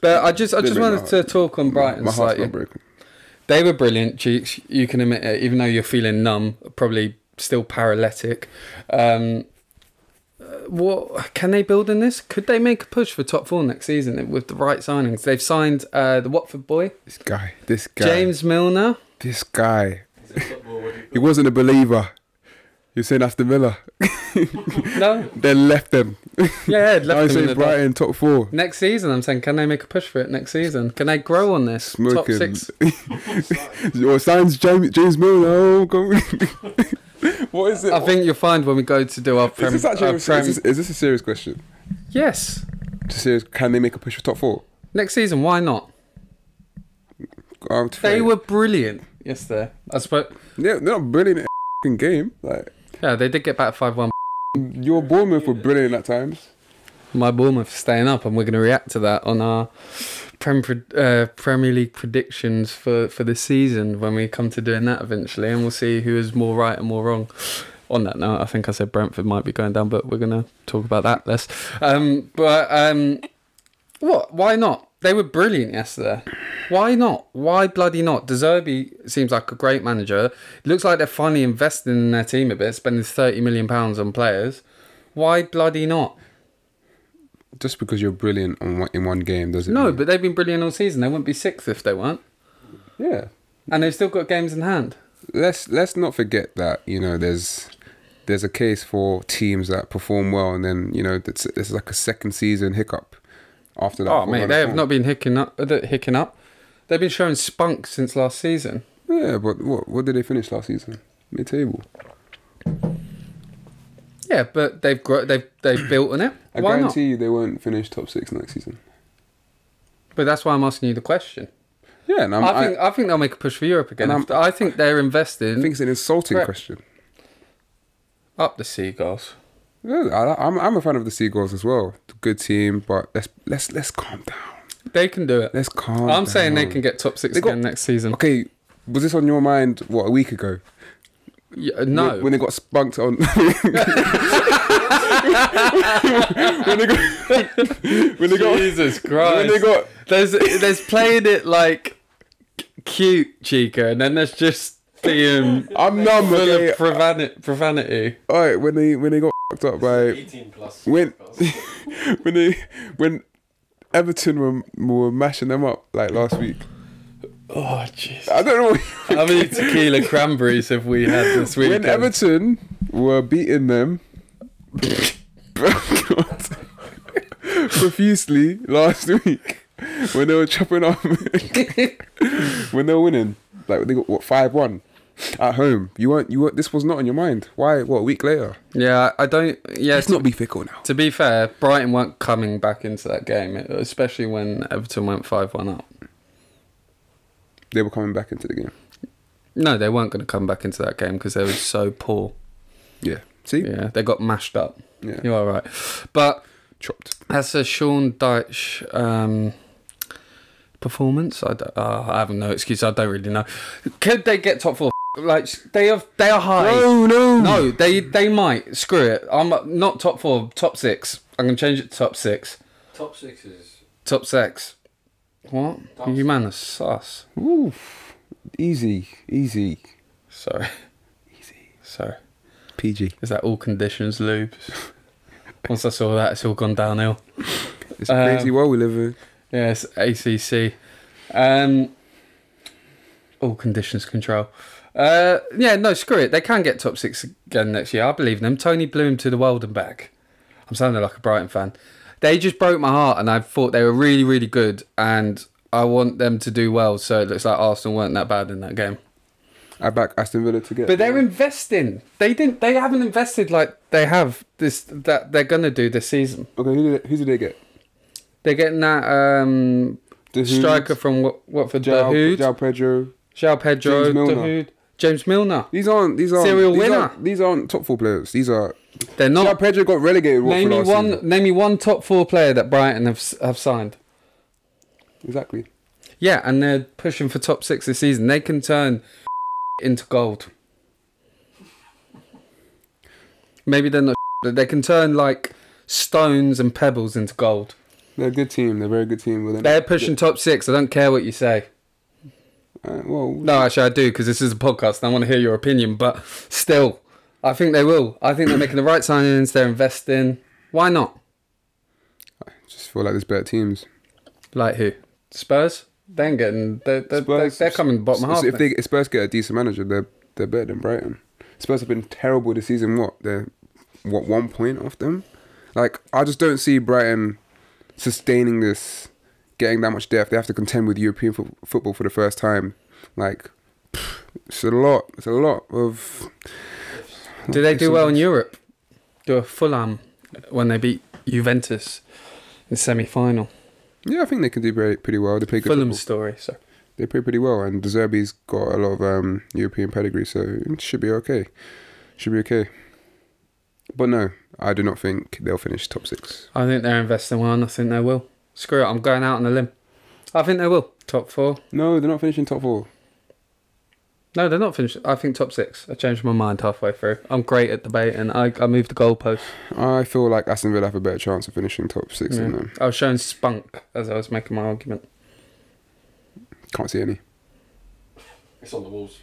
But I just wanted to talk on Brighton. My heart's not broken. They were brilliant, Cheeks. You can admit it, even though you're feeling numb, probably still paralytic. What can they build in this? Could they make a push for top 4 next season with the right signings? They've signed the Watford boy. This guy. James Milner. This guy. He wasn't a believer. You're saying Aston Villa? No. Then left them. Yeah, left I'm them in saying the Brighton top 4. next season. I'm saying, can they make a push for it next season? Can they grow on this? Smoking. Top 6. What signs James Milner? Oh, go. What is it? I think you'll find when we go to do our Is this a serious question? Yes. Can they make a push for top 4? Next season, why not? They were brilliant yesterday. I suppose. Yeah, they're not brilliant at a game. Like, yeah, they did get back 5-1. Your Bournemouth were brilliant at times. My Bournemouth is staying up, and we're going to react to that on our Premier League predictions for this season when we come to doing that eventually, and we'll see who is more right and more wrong. On that note, I think I said Brentford might be going down, but we're going to talk about that less. What? Why not? They were brilliant yesterday. Why not? Why bloody not? Dezerbi seems like a great manager. It looks like they're finally investing in their team a bit, spending £30 million on players. Why bloody not? Just because you're brilliant in one game doesn't No, mean... but they've been brilliant all season. They wouldn't be 6th if they weren't. Yeah. And they've still got games in hand. Let's not forget that, you know, there's a case for teams that perform well and then, you know, there's like a second season hiccup after that. Oh, mate, they have not been hicking up. They've been showing spunk since last season. Yeah, but what did they finish last season? Mid-table. Yeah, but they've built on it. I Why guarantee not? you they won't finish top 6 next season. But that's why I'm asking you the question. Yeah, and I think they'll make a push for Europe again. I think they're investing. I think it's an insulting question. Up the Seagulls. Yeah, I'm a fan of the Seagulls as well. Good team, but let's calm down. They can do it. Let's calm down. I'm saying they can get top 6 again next season. Okay, was this on your mind, a week ago? Yeah, no. When they got spunked on... when they got... Jesus Christ. When they got... There's playing it like cute, Chica, and then there's just being I'm numb, full okay? of profanity. Alright, when they got fucked up by... 18 plus. When Everton were mashing them up like last week. Oh, jeez. I don't know. How many tequila cranberries have we had this week? When Everton were beating them profusely last week, when they were chopping up, when they were winning, like they got 5-1 at home. You weren't. This was not on your mind. Why? What, a week later? Yeah, I don't. Yeah, let's not be fickle now. To be fair, Brighton weren't coming back into that game, especially when Everton went 5-1 up. They were coming back into the game. No, they weren't going to come back into that game because they were so poor. Yeah. See? Yeah, they got mashed up. Yeah. You are right. But chopped. That's a Sean Dyche performance. I have no excuse. I don't really know. Could they get top 4? Like they are high. No. They might. Screw it. I'm not top 4. Top 6. I'm gonna change it to top 6. Top 6 is top 6. What? You man are sus. Oof. Easy. Sorry. Easy. Sorry. PG. Is that all conditions lubes? Once I saw that, it's all gone downhill. It's a crazy world we live in. Yeah, it's ACC. All conditions control. Yeah, no, screw it. They can get top 6 again next year. I believe in them. Tony Bloom to the world and back. I'm sounding like a Brighton fan. They just broke my heart, and I thought they were really, really good, and I want them to do well. So it looks like Arsenal weren't that bad in that game. I back Aston Villa to get. But they're investing. They haven't invested like they have that they're gonna do this season. Okay, who did they get? They're getting that striker from Watford, João Pedro, James Milner. These aren't serial winner. These aren't top 4 players. These are. They're not. João Pedro got relegated. Name me one top 4 player that Brighton have signed. Exactly. Yeah, and they're pushing for top 6 this season. They can turn into gold. Maybe they're not, but they can turn like stones and pebbles into gold. They're a good team. They're a very good team. But They're pushing top 6. I don't care what you say. Well, No, actually, I do, because this is a podcast and I want to hear your opinion. But still, I think they will. I think they're making the right signings. They're investing. Why not? I just feel like there's better teams. Like who? Spurs? They ain't getting. They're coming bottom half. So if Spurs get a decent manager, they're better than Brighton. Spurs have been terrible this season. They're 1 point off them. Like, I just don't see Brighton sustaining this, getting that much depth. They have to contend with European football for the first time. Like, it's a lot. It's a lot of. Do they do well in Europe? Do a Fulham when they beat Juventus in semi-final? Yeah, I think they can do pretty well. They play good Fulham's football. story, so. They play pretty well, and Dezerbi's got a lot of European pedigree, so it should be okay. Should be okay. But no, I do not think they'll finish top 6. I think they're investing well, and I think they will. Screw it, I'm going out on a limb. I think they will. Top 4. No, they're not finishing top 4. No, they're not finished. I think top 6. I changed my mind halfway through. I'm great at debating. I moved the goalpost. I feel like Aston Villa have a better chance of finishing top 6 than them. I was showing spunk as I was making my argument. Can't see any. It's on the walls.